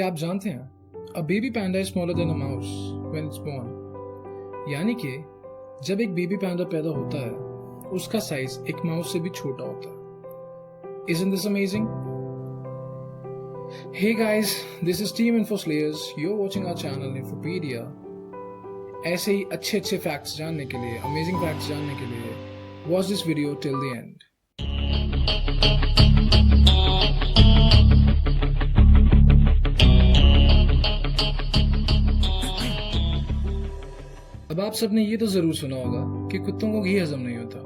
क्या आप जानते हैं a baby panda is smaller than a mouse when it's born. यानी कि जब एक बेबी पैंडा पैदा होता है उसका साइज एक माउस से भी छोटा होता है। Isn't this amazing? Hey guys, this is Team Info Slayers. You're watching our channel Infopedia. ऐसे ही अच्छे फैक्ट्स जानने के लिए, अमेजिंग फैक्ट्स जानने के लिए watch this video till the end. अब आप सबने ये तो जरूर सुना होगा कि कुत्तों को घी हजम नहीं होता,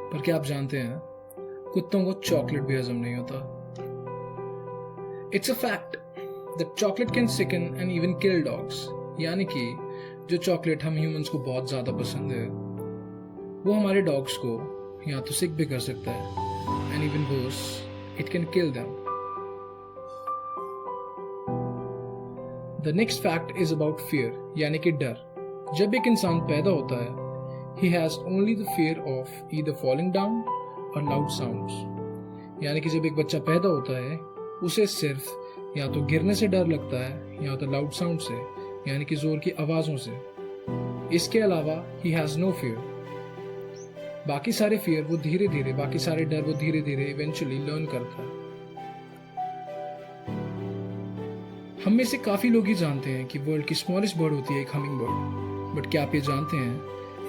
पर क्या आप जानते हैं कुत्तों को चॉकलेट भी हजम नहीं होता। It's a fact that chocolate can सिकन and even kill dogs. यानी कि जो चॉकलेट हम ह्यूमंस को बहुत ज्यादा पसंद है वो हमारे डॉग्स को या तो सिक भी कर सकता है and even worse it can kill them. The next fact is about fear, यानी कि डर। जब एक इंसान पैदा होता है he has only the fear of either falling down or loud sounds। यानी कि जब एक बच्चा पैदा होता है उसे सिर्फ या तो गिरने से डर लगता है या तो लाउड साउंड से, यानी कि जोर की आवाजों से। इसके अलावा he has no fear। बाकी सारे फियर वो धीरे धीरे, बाकी सारे डर वो धीरे धीरे इवेंचुअली लर्न करता है। हम में से काफी लोग ही जानते हैं कि वर्ल्ड की स्मॉलेस्ट बर्ड होती है एक हमिंग बर्ड। बट क्या आप ये जानते हैं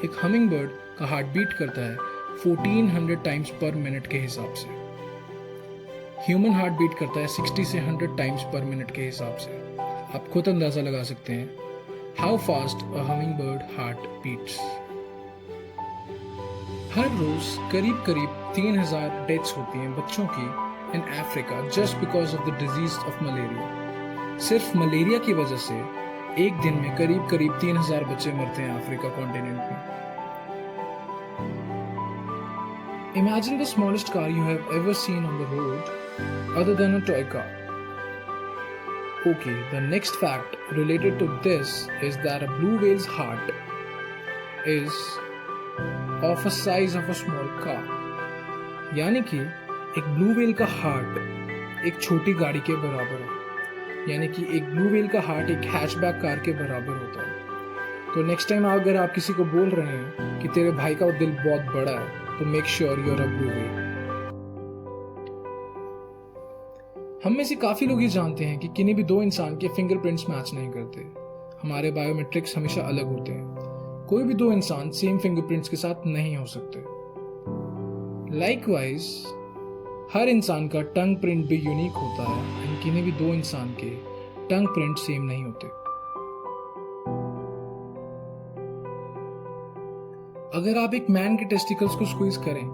एक हमिंग बर्ड का हार्ट बीट करता है 1400 टाइम्स पर मिनट के हिसाब से। ह्यूमन हार्ट बीट करता है 60 से 100 टाइम्स पर मिनट के हिसाब से। आप खुद अंदाजा लगा सकते हैं how fast a humming bird heart beats. हर रोज करीब 3000 डेथ्स होती हैं बच्चों की in Africa just because of the disease of malaria. सिर्फ मलेरिया की वजह से एक दिन में करीब 3000 बच्चे मरते हैं अफ्रीका कॉन्टिनेंट में। Imagine the smallest car you have ever seen on the road other than a toy car. Okay, the next fact related to this is that a blue whale's heart is of a size of a small car. यानी कि एक blue whale का heart एक छोटी गाड़ी के बराबर है। यानी कि एक ब्लू व्हेल का हार्ट एक हैचबैक कार के बराबर होता है। तो नेक्स्ट टाइम अगर आप किसी को बोल रहे हैं कि तेरे भाई का दिल बहुत बड़ा है तो make sure you are a blue whale. हम में से काफी लोग ये जानते हैं कि किन्हीं भी दो इंसान के फिंगरप्रिंट्स मैच नहीं करते। हमारे बायोमेट्रिक्स हमेशा अलग होते हैं। कोई भी दो इंसान सेम फिंगरप्रिंट्स के साथ नहीं हो सकते। लाइकवाइज हर इंसान का टंग प्रिंट भी यूनिक होता है एंड किन्हीं भी दो इंसान के टंग प्रिंट सेम नहीं होते। अगर आप एक मैन के टेस्टिकल्स को स्क्वीज करें,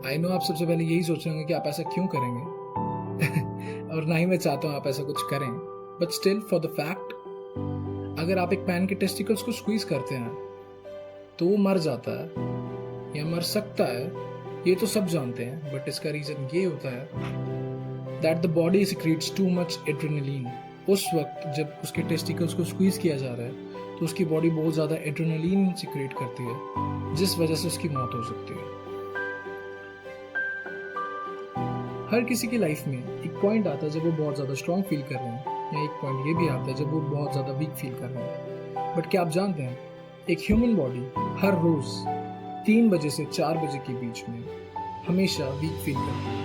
आई नो आप सबसे पहले यही सोचेंगे कि आप ऐसा क्यों करेंगे और ना ही मैं चाहता हूं आप ऐसा कुछ करें, but still for the fact अगर आप एक मैन के टेस्टिकल्स को स्क्वीज करते हैं तो वो मर जाता है या मर सकता है, ये तो सब जानते हैं। बट इसका रीजन ये होता है that the body secretes too much adrenaline. उस वक्त जब उसके टेस्टिकल्स को स्क्वीज किया जा रहा है तो उसकी बॉडी बहुत ज्यादा एड्रेनलिन सिक्रेट करती है जिस वजह से उसकी मौत हो सकती है। हर किसी की लाइफ में एक पॉइंट आता है जब वो बहुत ज्यादा स्ट्रॉन्ग फील कर रहे हैं, या एक पॉइंट ये भी आता है जब वो बहुत ज्यादा वीक फील कर रहे हैं। बट क्या आप जानते हैं एक ह्यूमन बॉडी हर रोज 3 बजे से 4 बजे के बीच में हमेशा वीक फील करती है।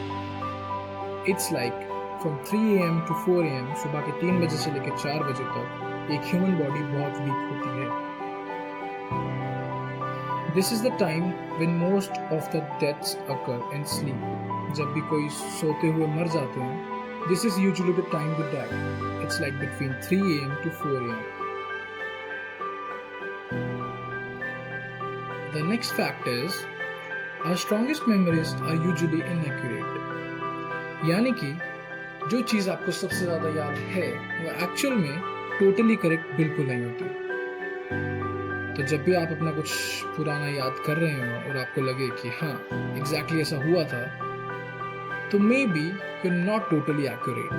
It's like from 3 AM to 4 AM, सुबह के 3 बजे से लेकर 4 बजे तक एक ह्यूमन बॉडी बहुत वीक होती है। This is the time when most of the deaths occur in sleep. जब भी कोई सोते हुए मर जाते हैं, this is usually the time they die. It's like between 3 AM to 4 AM। The next fact is our strongest memories are usually inaccurate। यानी कि जो चीज आपको सबसे ज्यादा याद है वो एक्चुअल में टोटली करेक्ट बिल्कुल नहीं होती। तो जब भी आप अपना कुछ पुराना याद कर रहे हो और आपको लगे कि हाँ एग्जैक्टली ऐसा हुआ था, तो may be you not totally accurate.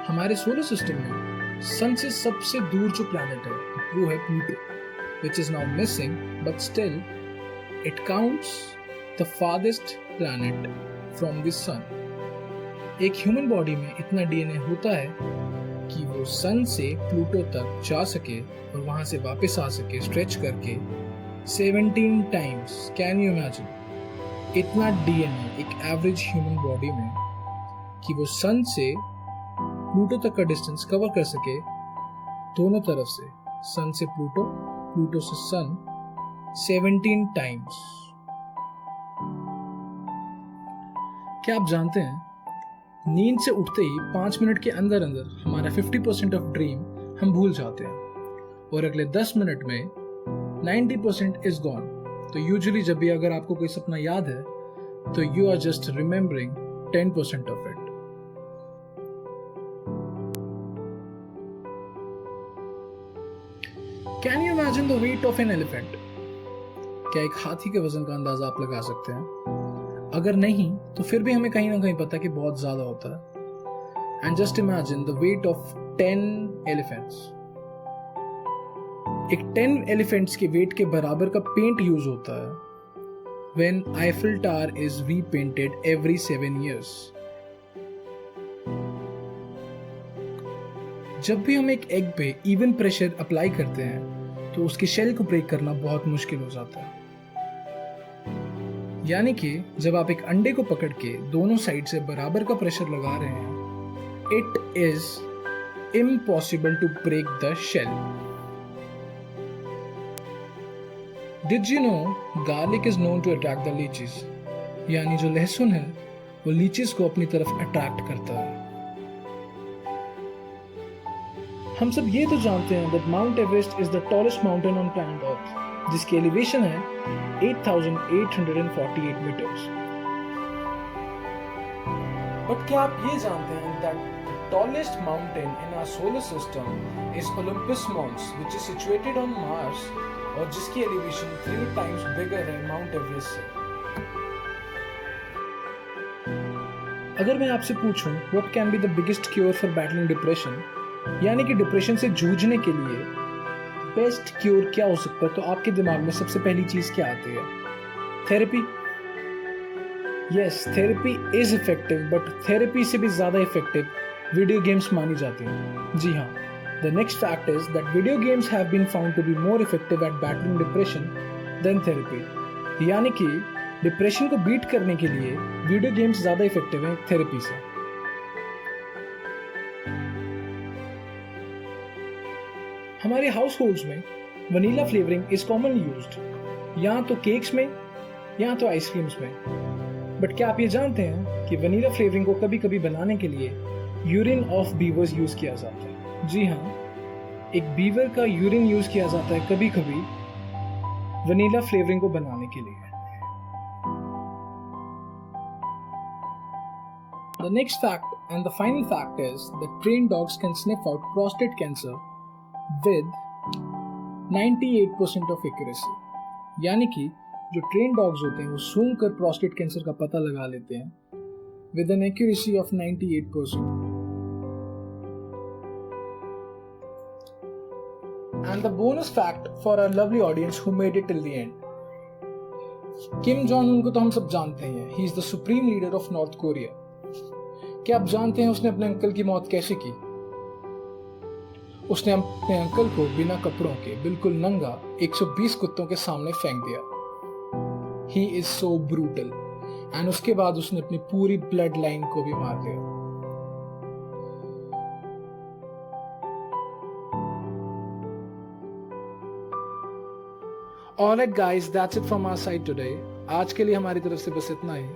हमारे सोलर सिस्टम में सन से सबसे दूर जो प्लैनेट है वो है Pluto, which is now missing, but still it counts the farthest planet from the sun। एक ह्यूमन बॉडी में इतना डीएनए होता है कि वो सन से प्लूटो तक जा सके और वहां से वापस आ सके स्ट्रेच करके 17 टाइम्स। Can you imagine? इतना डीएनए एक एवरेज ह्यूमन बॉडी में कि वो सन से प्लूटो तक का डिस्टेंस कवर कर सके दोनों तरफ से, सन से प्लूटो, प्लूटो से सन 17 टाइम्स। क्या आप जानते हैं नींद से उठते ही 5 मिनट के अंदर अंदर हमारा 50% ऑफ ड्रीम हम भूल जाते हैं और अगले 10 मिनट में 90% इज गॉन। तो यूजुअली जब भी अगर आपको कोई सपना याद है तो you are just remembering 10% of it. Can you imagine the weight of an elephant? क्या एक हाथी के वजन का अंदाजा आप लगा सकते हैं? अगर नहीं तो फिर भी हमें कहीं ना कहीं पता है कि बहुत ज्यादा होता है। And just imagine the weight of 10 elephants. एक 10 एलिफेंट्स के वेट के बराबर का पेंट यूज होता है when Eiffel tower is repainted every 7 years। जब भी हम एक एग पे इवन प्रेशर अप्लाई करते हैं तो उसकी शेल को ब्रेक करना बहुत मुश्किल हो जाता है। यानी कि जब आप एक अंडे को पकड़ के दोनों साइड से बराबर का प्रेशर लगा रहे हैं, it is impossible to break the shell. Did you know garlic is known to attract the leeches? यानी जो लहसुन है वो लीचीज को अपनी तरफ अट्रैक्ट करता है। हम सब ये तो जानते हैं that Mount Everest is the tallest mountain on planet Earth, जिसकी एलिवेशन है 8,848 मीटर्स। बट क्या आप ये जानते हैं that the tallest mountain in our solar system is Olympus Mons, which is situated on Mars, और जिसकी एलिवेशन 3 times bigger है Mount Everest से। अगर मैं आपसे पूछूं what can be the biggest cure for battling depression, यानी कि डिप्रेशन से जूझने के लिए बेस्ट क्योर क्या हो सकता है, तो आपके दिमाग में सबसे पहली चीज क्या आती है? Therapy. Yes, therapy is effective, but therapy से भी ज्यादा इफेक्टिव वीडियो गेम्स मानी जाती हैं। जी हाँ, the next fact is that video games have been found to be more effective at battling depression than therapy. यानी कि डिप्रेशन को बीट करने के लिए वीडियो गेम्स ज्यादा इफेक्टिव हैं थेरेपी से। हमारे हाउस होल्ड्स में vanilla flavouring is commonly used, या तो केक्स में या तो आइसक्रीम्स में। बट क्या आप ये जानते हैं कि वनीला फ्लेवरिंग को कभी कभी बनाने के लिए यूरिन ऑफ बीवर्स यूज किया जाता है? जी हाँ, एक बीवर का यूरिन यूज किया जाता है कभी कभी वनीला फ्लेवरिंग को बनाने के लिए। The next fact and the final fact is that trained dogs can sniff out prostate cancer with 98% of accuracy। यानी कि जो ट्रेन डॉग्स होते हैं वो सूंघ कर प्रोस्टेट कैंसर का पता लगा लेते हैं with an accuracy of 98%। And the bonus fact for our lovely audience who made it till the end, Kim Jong Un को तो हम सब जानते हैं, he is the supreme leader of North Korea। क्या आप जानते हैं उसने अपने अंकल की मौत कैसे की? उसने अपने अंकल को बिना कपड़ों के बिल्कुल नंगा 120 कुत्तों के सामने फेंक दिया। He is so brutal। And उसके बाद उसने अपनी पूरी ब्लड लाइन को भी मार दिया। Alright guys, that's it from our side today। आज के लिए हमारी तरफ से बस इतना ही।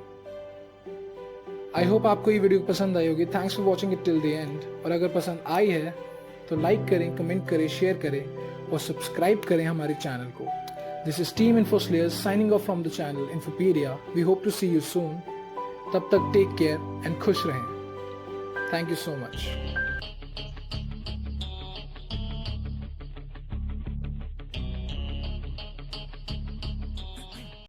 आई होप आपको ये वीडियो पसंद आई होगी। Thanks for watching it till the end. और अगर पसंद आई है तो लाइक करें, कमेंट करें, शेयर करें और सब्सक्राइब करें हमारे चैनल को। This is team Infoslayers signing off from the channel Infopedia. We hope to see you soon. तब तक टेक केयर एंड खुश रहें। Thank you so much.